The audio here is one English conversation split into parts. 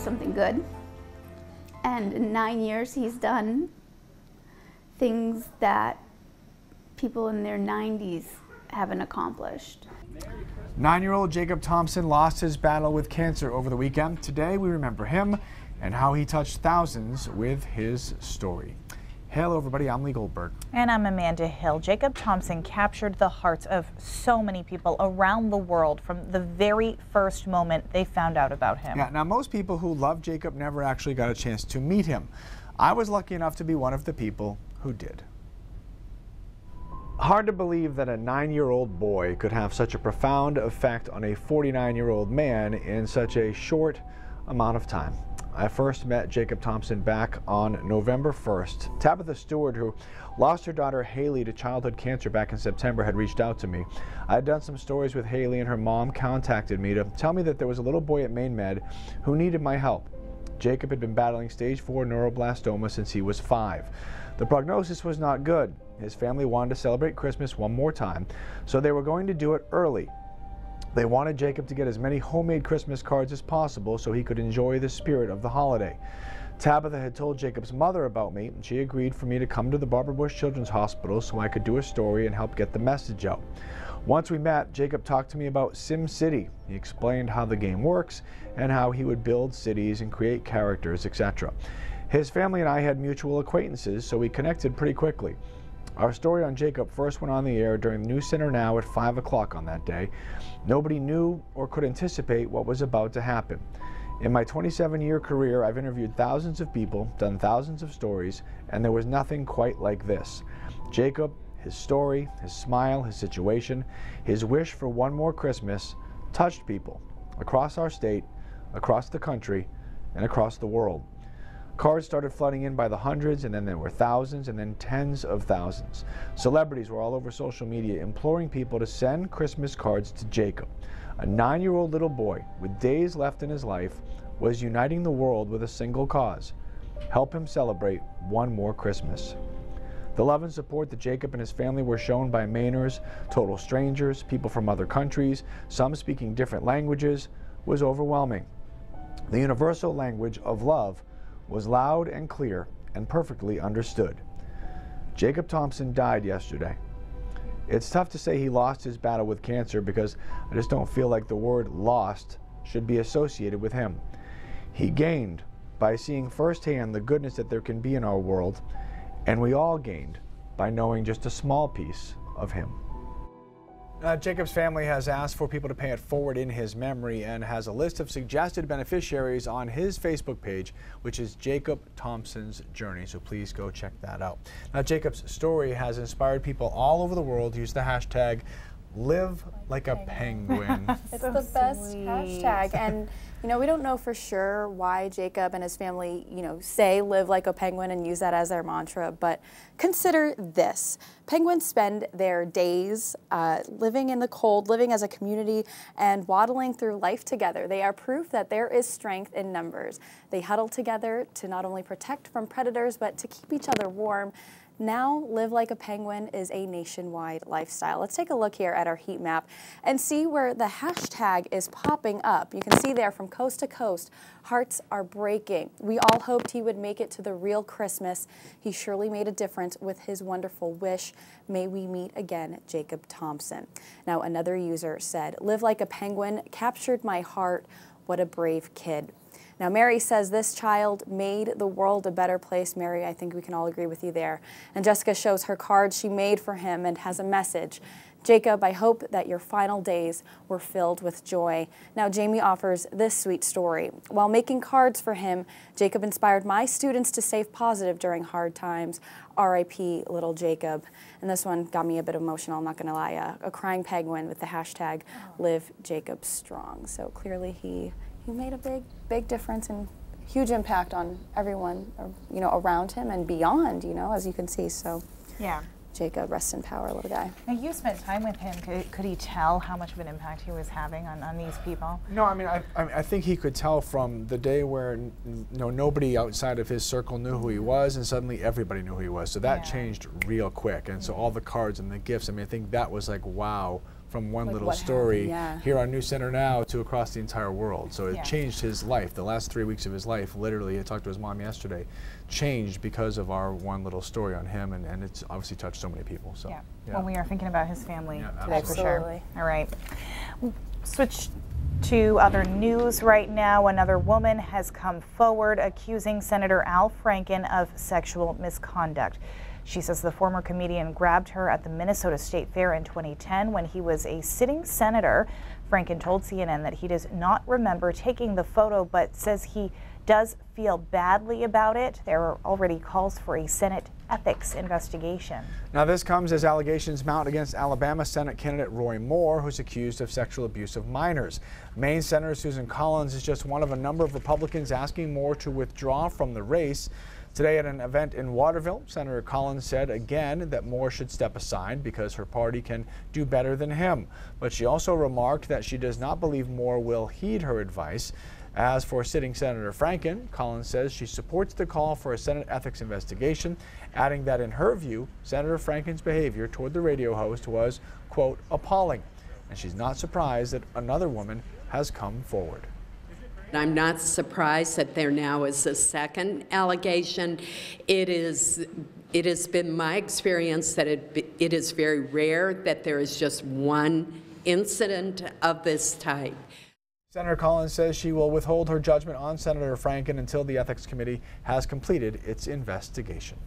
something good. And in 9 years, he's done things that people in their 90s haven't accomplished. 9-year-old Jacob Thompson lost his battle with cancer over the weekend. Today, we remember him and how he touched thousands with his story. Hello, everybody. I'm Lee Goldberg. And I'm Amanda Hill. Jacob Thompson captured the hearts of so many people around the world from the very first moment they found out about him. Yeah, now most people who love Jacob never actually got a chance to meet him. I was lucky enough to be one of the people who did. Hard to believe that a 9-year-old boy could have such a profound effect on a 49-year-old man in such a short amount of time. I first met Jacob Thompson back on November 1st. Tabitha Stewart, who lost her daughter Haley to childhood cancer back in September, had reached out to me. I had done some stories with Haley, and her mom contacted me to tell me that there was a little boy at Maine Med who needed my help. Jacob had been battling stage 4 neuroblastoma since he was 5. The prognosis was not good. His family wanted to celebrate Christmas one more time, so they were going to do it early. They wanted Jacob to get as many homemade Christmas cards as possible so he could enjoy the spirit of the holiday. Tabitha had told Jacob's mother about me, and she agreed for me to come to the Barbara Bush Children's Hospital so I could do a story and help get the message out. Once we met, Jacob talked to me about Sim City. He explained how the game works and how he would build cities and create characters, etc. His family and I had mutual acquaintances, so we connected pretty quickly. Our story on Jacob first went on the air during News Center Now at 5 o'clock on that day. Nobody knew or could anticipate what was about to happen. In my 27-year career, I've interviewed thousands of people, done thousands of stories, and there was nothing quite like this. Jacob, his story, his smile, his situation, his wish for one more Christmas touched people across our state, across the country, and across the world. Cards started flooding in by the hundreds, and then there were thousands, and then tens of thousands. Celebrities were all over social media imploring people to send Christmas cards to Jacob. A 9-year-old little boy with days left in his life was uniting the world with a single cause: help him celebrate one more Christmas. The love and support that Jacob and his family were shown by Mainers, total strangers, people from other countries, some speaking different languages, was overwhelming. The universal language of love was loud and clear and perfectly understood. Jacob Thompson died yesterday. It's tough to say he lost his battle with cancer because I just don't feel like the word lost should be associated with him. He gained by seeing firsthand the goodness that there can be in our world, and we all gained by knowing just a small piece of him. Jacob's family has asked for people to pay it forward in his memory and has a list of suggested beneficiaries on his Facebook page, which is Jacob Thompson's Journey, so please go check that out. Now, Jacob's story has inspired people all over the world to use the hashtag Live Like a Penguin. It's so the best hashtag, and you know, we don't know for sure why Jacob and his family, say live like a penguin and use that as their mantra, but consider this. Penguins spend their days living in the cold, living as a community, and waddling through life together. They are proof that there is strength in numbers. They huddle together to not only protect from predators, but to keep each other warm. Now, Live Like a Penguin is a nationwide lifestyle. Let's take a look here at our heat map and see where the hashtag is popping up. You can see there from coast to coast, hearts are breaking. We all hoped he would make it to the real Christmas. He surely made a difference with his wonderful wish. May we meet again, Jacob Thompson. Now, another user said, Live Like a Penguin captured my heart. What a brave kid. Now, Mary says this child made the world a better place. Mary, I think we can all agree with you there. And Jessica shows her card she made for him and has a message. Jacob, I hope that your final days were filled with joy. Now, Jamie offers this sweet story. While making cards for him, Jacob inspired my students to stay positive during hard times. R.I.P. little Jacob. And this one got me a bit emotional, I'm not going to lie. A crying penguin with the hashtag Live Jacob Strong. So clearly he made a big difference and huge impact on everyone, around him and beyond, as you can see. So, yeah. Jacob, rest in power, little guy. Now, you spent time with him. Could he tell how much of an impact he was having on these people? No, I mean, I think he could tell from the day where nobody outside of his circle knew who he was, and suddenly everybody knew who he was. So that changed real quick. And so all the cards and the gifts, I mean, I think that was like, wow, from one Like little what story happened, yeah. here on News Center Now to across the entire world. So it Yeah. changed his life. The last 3 weeks of his life, literally, I talked to his mom yesterday, changed because of our one little story on him, and it's obviously touched so many people. So Yeah. Well, we are thinking about his family today for absolutely. sure. All right. Switch to other news right now. Another woman has come forward accusing Senator Al Franken of sexual misconduct. She says the former comedian grabbed her at the Minnesota State Fair in 2010 when he was a sitting senator. Franken told CNN that he does not remember taking the photo, but says he does feel badly about it. There are already calls for a Senate ethics investigation. Now this comes as allegations mount against Alabama Senate candidate Roy Moore, who's accused of sexual abuse of minors. Maine Senator Susan Collins is just one of a number of Republicans asking Moore to withdraw from the race. Today at an event in Waterville, Senator Collins said again that Moore should step aside because her party can do better than him. But she also remarked that she does not believe Moore will heed her advice. As for sitting Senator Franken, Collins says she supports the call for a Senate ethics investigation, adding that in her view, Senator Franken's behavior toward the radio host was, quote, appalling. And she's not surprised that another woman has come forward. I'm not surprised that there now is a second allegation. It has been my experience that it is very rare that there is just one incident of this type. Senator Collins says she will withhold her judgment on Senator Franken until the Ethics Committee has completed its investigation.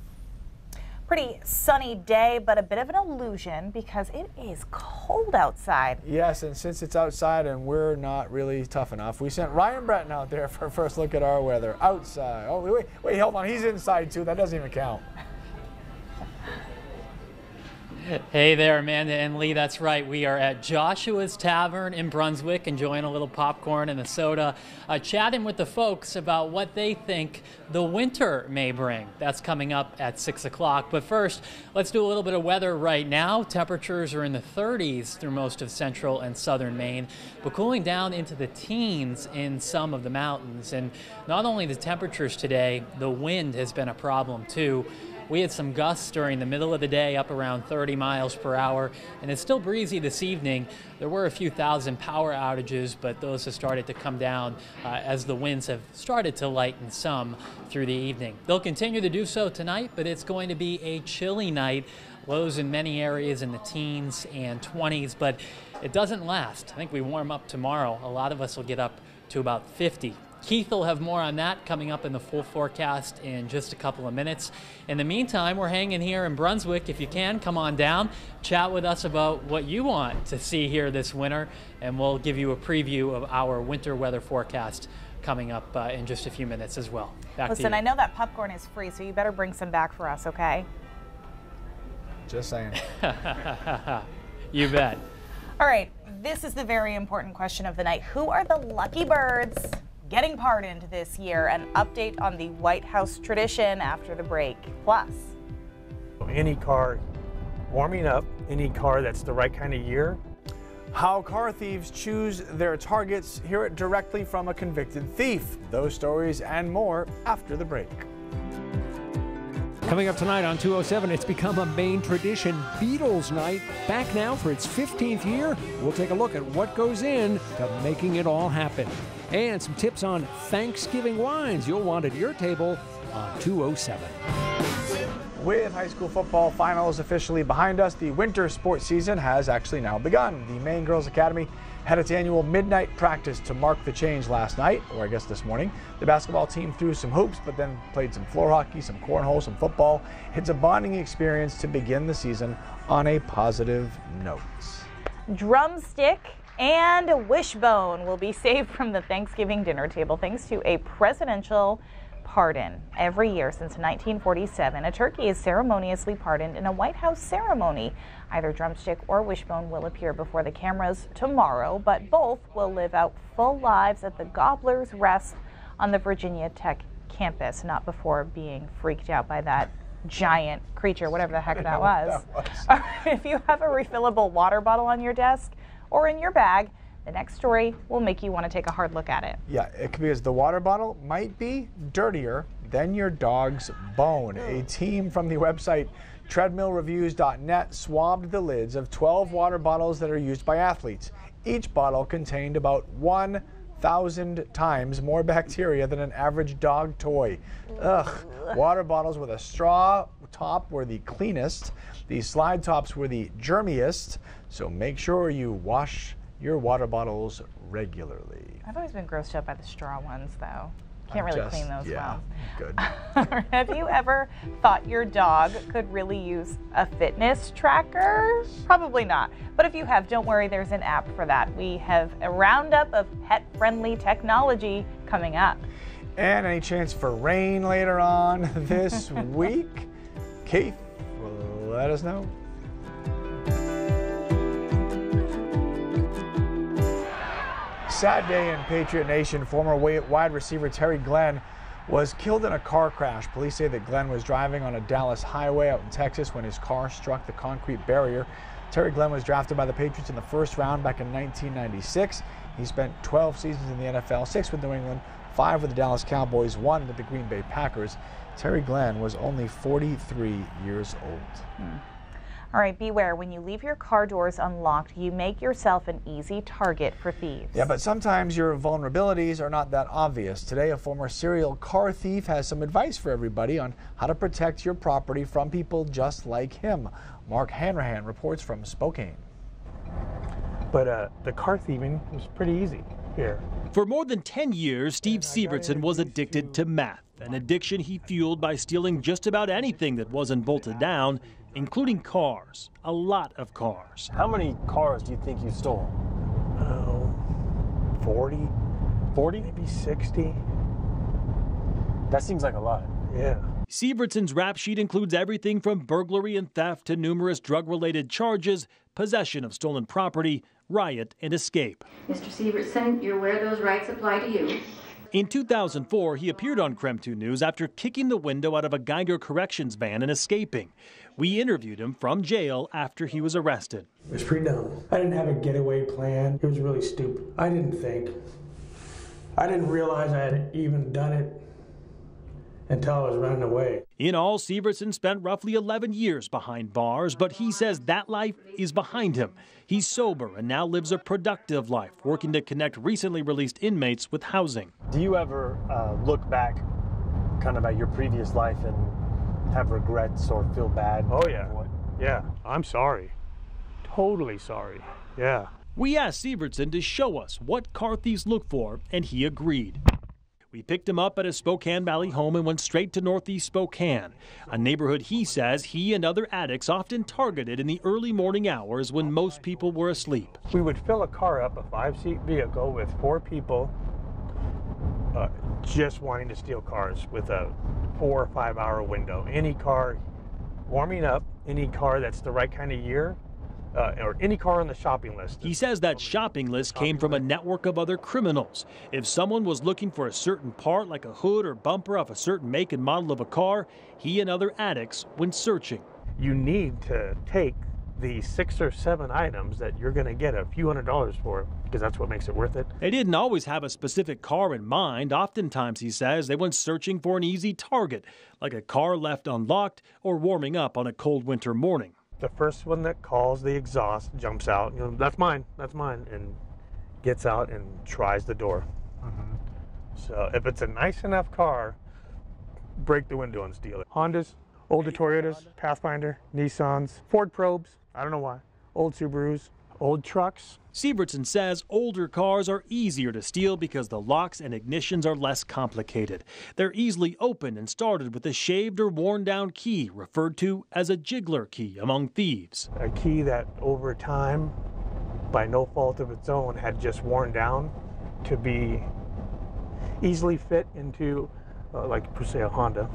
Pretty sunny day, but a bit of an illusion because it is cold outside. Yes, and since it's outside and we're not really tough enough, we sent Ryan Breton out there for a first look at our weather outside. Oh, wait, hold on. He's inside too. That doesn't even count. Hey there, Amanda and Lee. That's right. We are at Joshua's Tavern in Brunswick, enjoying a little popcorn and a soda, chatting with the folks about what they think the winter may bring. That's coming up at 6 o'clock. But first, let's do a little bit of weather right now. Temperatures are in the 30s through most of central and southern Maine, but cooling down into the teens in some of the mountains. And not only the temperatures today, the wind has been a problem too. We had some gusts during the middle of the day, up around 30 miles per hour, and it's still breezy this evening. There were a few thousand power outages, but those have started to come down as the winds have started to lighten some through the evening. They'll continue to do so tonight, but it's going to be a chilly night. Lows in many areas in the teens and 20s, but it doesn't last. I think we warm up tomorrow. A lot of us will get up to about 50. Keith will have more on that coming up in the full forecast in just a couple of minutes. In the meantime, we're hanging here in Brunswick. If you can, come on down, chat with us about what you want to see here this winter, and we'll give you a preview of our winter weather forecast coming up in just a few minutes as well. Back to you. Listen, I know that popcorn is free, so you better bring some back for us, okay? Just saying. You bet. All right, this is the very important question of the night. Who are the lucky birds getting pardoned this year? An update on the White House tradition after the break. Plus, any car warming up, any car that's the right kind of year. How car thieves choose their targets. Hear it directly from a convicted thief. Those stories and more after the break. Coming up tonight on 207, it's become a Maine tradition, Beatles Night. Back now for its 15th year. We'll take a look at what goes in to making it all happen. And some tips on Thanksgiving wines you'll want at your table on 207. With high school football finals officially behind us, the winter sports season has actually now begun. The Maine Girls Academy had its annual midnight practice to mark the change last night, or I guess this morning. The basketball team threw some hoops, but then played some floor hockey, some cornhole, some football. It's a bonding experience to begin the season on a positive note. drumstick and wishbone will be saved from the Thanksgiving dinner table thanks to a presidential pardon. Every year since 1947, a turkey is ceremoniously pardoned in a White House ceremony. Either drumstick or wishbone will appear before the cameras tomorrow, but both will live out full lives at the Gobbler's Rest on the Virginia Tech campus, not before being freaked out by that giant creature, whatever the heck that was. If you have a refillable water bottle on your desk or in your bag, the next story will make you want to take a hard look at it. Yeah, it could be as the water bottle might be dirtier than your dog's bone. A team from the website TreadmillReviews.net swabbed the lids of 12 water bottles that are used by athletes. Each bottle contained about 1,000 times more bacteria than an average dog toy. Ugh. Water bottles with a straw top were the cleanest. The slide tops were the germiest. So make sure you wash your water bottles regularly. I've always been grossed out by the straw ones, though. Can't really clean those well. Good. Have you ever thought your dog could really use a fitness tracker? Probably not. But if you have, don't worry, there's an app for that. We have a roundup of pet-friendly technology coming up. And any chance for rain later on this week? Keith will let us know. Sad day in Patriot Nation. Former wide receiver Terry Glenn was killed in a car crash. Police say that Glenn was driving on a Dallas highway out in Texas when his car struck the concrete barrier. Terry Glenn was drafted by the Patriots in the first round back in 1996. He spent 12 seasons in the NFL, 6 with New England, 5 with the Dallas Cowboys, 1 with the Green Bay Packers. Terry Glenn was only 43 years old. All right, beware. When you leave your car doors unlocked, you make yourself an easy target for thieves. Yeah, but sometimes your vulnerabilities are not that obvious. Today, a former serial car thief has some advice for everybody on how to protect your property from people just like him. Mark Hanrahan reports from Spokane. But the car thieving was pretty easy here. For more than 10 years, Steve Sievertson was addicted to meth, an addiction he fueled by stealing just about anything that wasn't bolted down, including cars, a lot of cars. How many cars do you think you stole? 40. 40? Maybe 60. That seems like a lot. Yeah. Sievertson's rap sheet includes everything from burglary and theft to numerous drug-related charges, possession of stolen property, riot, and escape. Mr. Sievertson, you're aware those rights apply to you. In 2004, he appeared on KREM 2 News after kicking the window out of a Geiger corrections van and escaping. We interviewed him from jail after he was arrested. It was pretty dumb. I didn't have a getaway plan. It was really stupid. I didn't think. I didn't realize I had even done it until I was running away. In all, Sievertson spent roughly 11 years behind bars, but he says that life is behind him. He's sober and now lives a productive life, working to connect recently released inmates with housing. Do you ever look back kind of at your previous life and have regrets or feel bad? Oh, yeah. Yeah, I'm sorry. Totally sorry. Yeah. We asked Sievertson to show us what car thieves look for, and he agreed. We picked him up at a Spokane Valley home and went straight to Northeast Spokane, a neighborhood he says he and other addicts often targeted in the early morning hours when most people were asleep. We would fill a car up, a 5-seat vehicle with 4 people just wanting to steal cars with a 4 or 5 hour window. Any car warming up, any car that's the right kind of year, or any car on the shopping list. He says that shopping list came from a network of other criminals. If someone was looking for a certain part, like a hood or bumper off a certain make and model of a car, he and other addicts went searching. You need to take the 6 or 7 items that you're going to get a few $100s for, because that's what makes it worth it. They didn't always have a specific car in mind. Oftentimes, he says, they went searching for an easy target, like a car left unlocked or warming up on a cold winter morning. The first one that calls the exhaust jumps out, you know, that's mine, and gets out and tries the door. So if it's a nice enough car, break the window and steal it. Hondas, older Toyotas, Pathfinder, Nissans, Ford Probes, I don't know why, old Subarus, old trucks. Sievertson says older cars are easier to steal because the locks and ignitions are less complicated. They're easily opened and started with a shaved or worn down key, referred to as a jiggler key among thieves. A key that over time, by no fault of its own, had just worn down to be easily fit into, like per se, a Honda.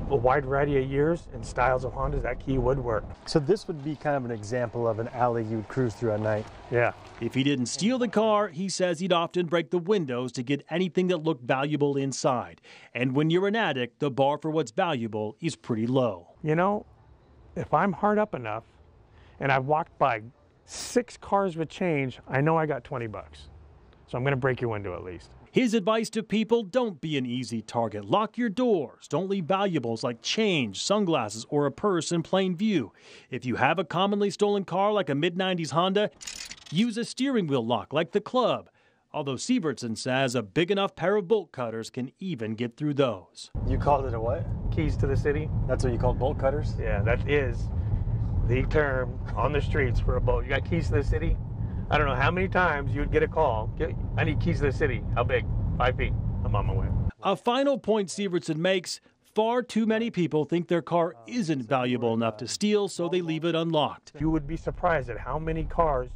A wide variety of years and styles of Hondas, that key would work. So this would be kind of an example of an alley you would cruise through at night. Yeah. If he didn't steal the car, he says he'd often break the windows to get anything that looked valuable inside. And when you're an addict, the bar for what's valuable is pretty low. You know, if I'm hard up enough and I've walked by 6 cars with change, I know I got $20. So I'm going to break your window at least. His advice to people: don't be an easy target. Lock your doors. Don't leave valuables like change, sunglasses, or a purse in plain view. If you have a commonly stolen car like a mid-90s Honda, use a steering wheel lock like the Club. Although Sievertson says a big enough pair of bolt cutters can even get through those. You called it a what? Keys to the city. That's what you call bolt cutters? Yeah, that is the term on the streets for a bolt. You got keys to the city? I don't know how many times you would get a call. I need keys to the city. How big? 5 feet. I'm on my way. A final point Sievertson makes: far too many people think their car isn't valuable enough to steal, so they leave it unlocked. You would be surprised at how many cars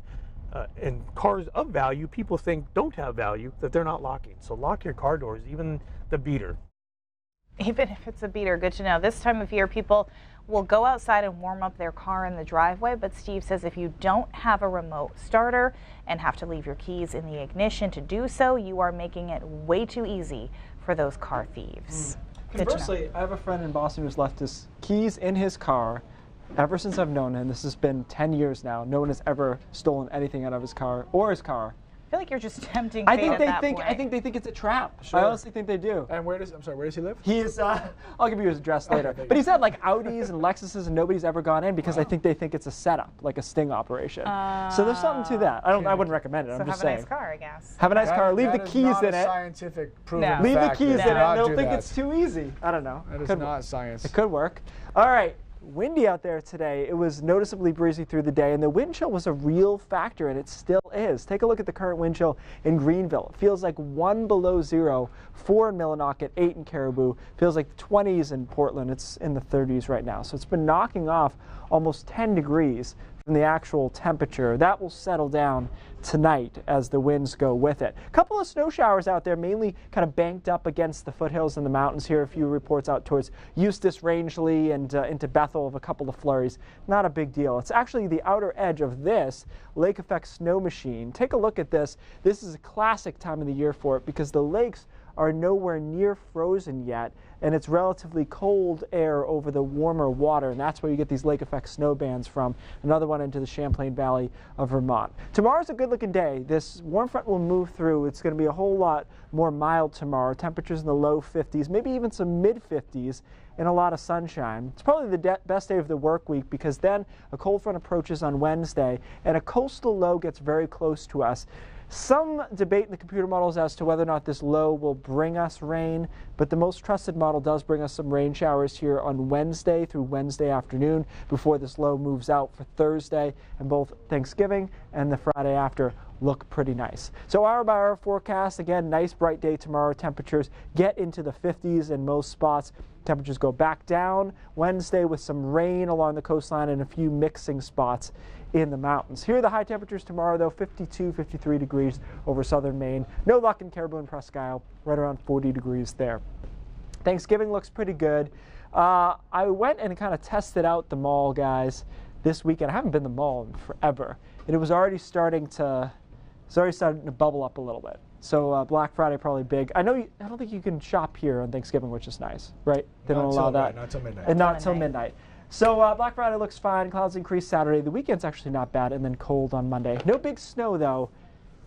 and cars of value people think don't have value that they're not locking. So lock your car doors, even the beater. Even if it's a beater, good to know. This time of year, people will go outside and warm up their car in the driveway, but Steve says if you don't have a remote starter and have to leave your keys in the ignition to do so, you are making it way too easy for those car thieves. Conversely, I have a friend in Boston who's left his keys in his car ever since I've known him. This has been 10 years now. No one has ever stolen anything out of his car or his car. I feel like you're just tempting I fate think at they that point. I think they think it's a trap. Sure. I honestly think they do. And where does he live? He's I'll give you his address later. Okay, but he's had like Audis and Lexuses and nobody's ever gone in because I think they think it's a setup, like a sting operation. So there's something to that. I wouldn't recommend it. So I'm just have a saying. nice car, I guess. Have a nice car. Leave the That is keys not in a it. Scientific proven Leave the fact. keys in it. Not They'll do think that. it's too easy. I don't know. That is not science. It could work. All right. Windy out there today. It was noticeably breezy through the day, and the wind chill was a real factor, and it still is. Take a look at the current wind chill in Greenville. It feels like 1 below 0, 4 in Millinocket, 8 in Caribou. Feels like the 20s in Portland. It's in the 30s right now. So it's been knocking off almost 10 degrees from the actual temperature. That will settle down tonight as the winds go with it. A couple of snow showers out there, mainly kind of banked up against the foothills and the mountains here. A few reports out towards Eustis, Rangeley, and into Bethel of a couple of flurries. Not a big deal. It's actually the outer edge of this lake effect snow machine. Take a look at this. This is a classic time of the year for it because the lakes are nowhere near frozen yet, and it's relatively cold air over the warmer water, and that's where you get these lake effect snow bands from. Another one into the Champlain Valley of Vermont. Tomorrow's a good looking day. This warm front will move through. It's going to be a whole lot more mild tomorrow. Temperatures in the low 50s, maybe even some mid 50s, and a lot of sunshine. It's probably the best day of the work week because then a cold front approaches on Wednesday and a coastal low gets very close to us. Some debate in the computer models as to whether or not this low will bring us rain, but the most trusted model does bring us some rain showers here on Wednesday through Wednesday afternoon before this low moves out for Thursday, and both Thanksgiving and the Friday after look pretty nice. So hour by hour forecast, again, nice bright day tomorrow. Temperatures get into the 50s in most spots. Temperatures go back down Wednesday with some rain along the coastline and a few mixing spots in the mountains. Here are the high temperatures tomorrow, though, 52, 53 degrees over southern Maine. No luck in Caribou and Presque Isle, right around 40 degrees there. Thanksgiving looks pretty good. I went and kind of tested out the mall, guys, this weekend. I haven't been to the mall in forever, and it was already starting to bubble up a little bit. So Black Friday probably big. I don't think you can shop here on Thanksgiving, which is nice, right? They don't allow that. Not till midnight. And not till midnight. So Black Friday looks fine. Clouds increase Saturday. The weekend's actually not bad, and then cold on Monday. No big snow, though,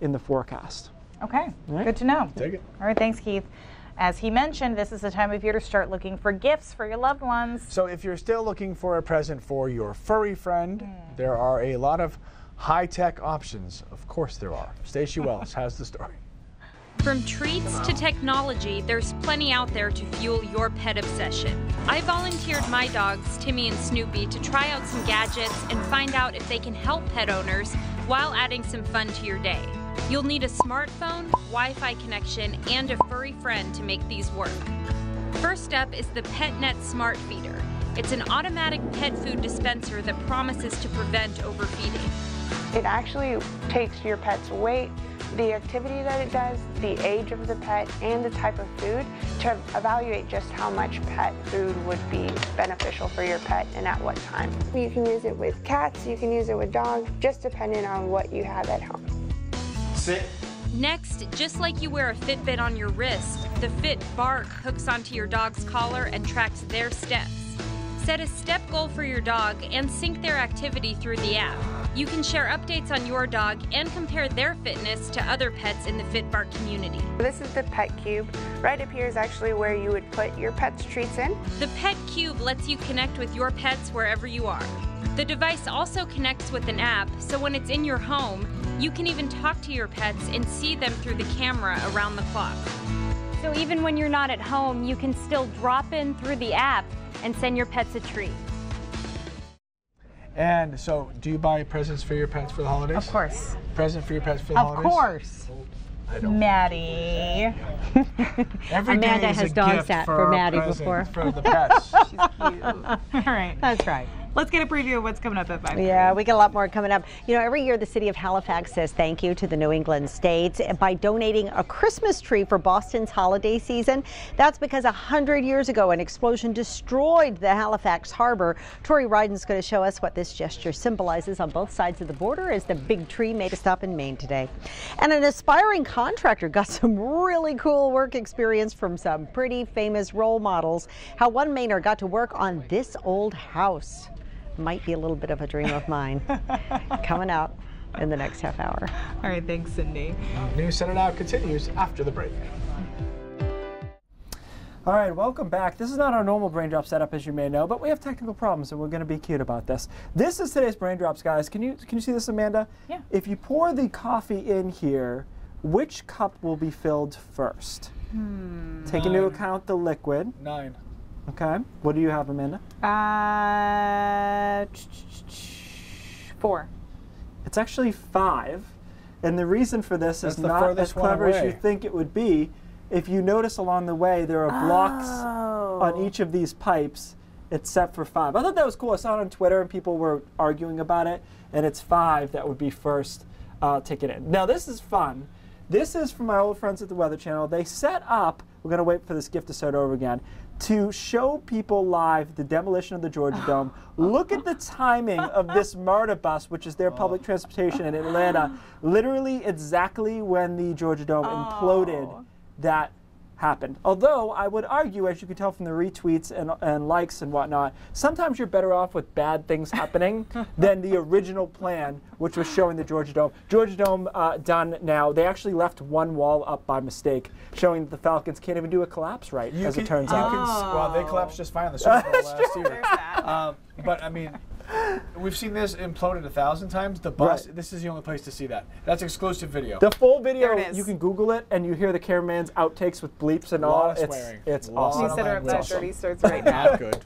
in the forecast. Okay, right. Good to know. Take it. All right, thanks, Keith. As he mentioned, this is the time of year to start looking for gifts for your loved ones. So if you're still looking for a present for your furry friend, there are a lot of high-tech options. Of course there are. Stacey Wells has the story. From treats to technology, there's plenty out there to fuel your pet obsession. I volunteered my dogs, Timmy and Snoopy, to try out some gadgets and find out if they can help pet owners while adding some fun to your day. You'll need a smartphone, Wi-Fi connection, and a furry friend to make these work. First up is the PetNet Smart Feeder. It's an automatic pet food dispenser that promises to prevent overfeeding. It actually takes your pet's weight, the activity that it does, the age of the pet, and the type of food to evaluate just how much pet food would be beneficial for your pet and at what time. You can use it with cats, you can use it with dogs, just depending on what you have at home. Sit. Next, just like you wear a Fitbit on your wrist, the Fit Bark hooks onto your dog's collar and tracks their steps. Set a step goal for your dog and sync their activity through the app. You can share updates on your dog and compare their fitness to other pets in the FitBart community. This is the Pet Cube. Right up here is actually where you would put your pet's treats in. The Pet Cube lets you connect with your pets wherever you are. The device also connects with an app, so when it's in your home, you can even talk to your pets and see them through the camera around the clock. So even when you're not at home, you can still drop in through the app and send your pets a treat. And so, do you buy presents for your pets for the holidays? Of course. Present for your pets for the holidays? Of course. I don't. Maddie. Amanda has dog sat for Maddie before. For the pets. She's cute. All right. That's right. Let's get a preview of what's coming up at 5:30. Yeah, we got a lot more coming up. You know, every year the city of Halifax says thank you to the New England states by donating a Christmas tree for Boston's holiday season. That's because 100 years ago an explosion destroyed the Halifax harbor. Tori Ryden's going to show us what this gesture symbolizes on both sides of the border as the big tree made a stop in Maine today. And an aspiring contractor got some really cool work experience from some pretty famous role models. How one Mainer got to work on this old house. Might be a little bit of a dream of mine. Coming out in the next half hour. All right, thanks, Cindy. News Center Now continues after the break. All right, welcome back. This is not our normal Brain Drop setup, as you may know, but we have technical problems, and we're going to be cute about this. This is today's Brain Drops, guys. Can you see this, Amanda? Yeah. If you pour the coffee in here, which cup will be filled first? Take into account the liquid. 9. Okay. What do you have, Amanda? 4. It's actually 5. And the reason for this is the not as furthest one clever as you away. think it would be. If you notice along the way, there are blocks on each of these pipes except for 5. I thought that was cool. I saw it on Twitter and people were arguing about it. And it's 5 that would be first ticket in. Now, this is fun. This is from my old friends at the Weather Channel. They set up, we're going to wait for this gift to start over again, to show people live the demolition of the Georgia Dome. Look at the timing of this MARTA bus, which is their public transportation in Atlanta. Literally exactly when the Georgia Dome imploded, that happened. Although I would argue, as you can tell from the retweets and likes and whatnot, sometimes you're better off with bad things happening than the original plan, which was showing the Georgia Dome. Georgia Dome done now. They actually left one wall up by mistake, showing that the Falcons can't even do a collapse right, as it turns out. Well, they collapsed just fine in the Super Bowl last year. But I mean, we've seen this imploded 1,000 times. The bus, this is the only place to see that. That's exclusive video. The full video, you can Google it, and you hear the cameraman's outtakes with bleeps and all. It's It's awesome. News Center at 5:30 starts right now. Not good.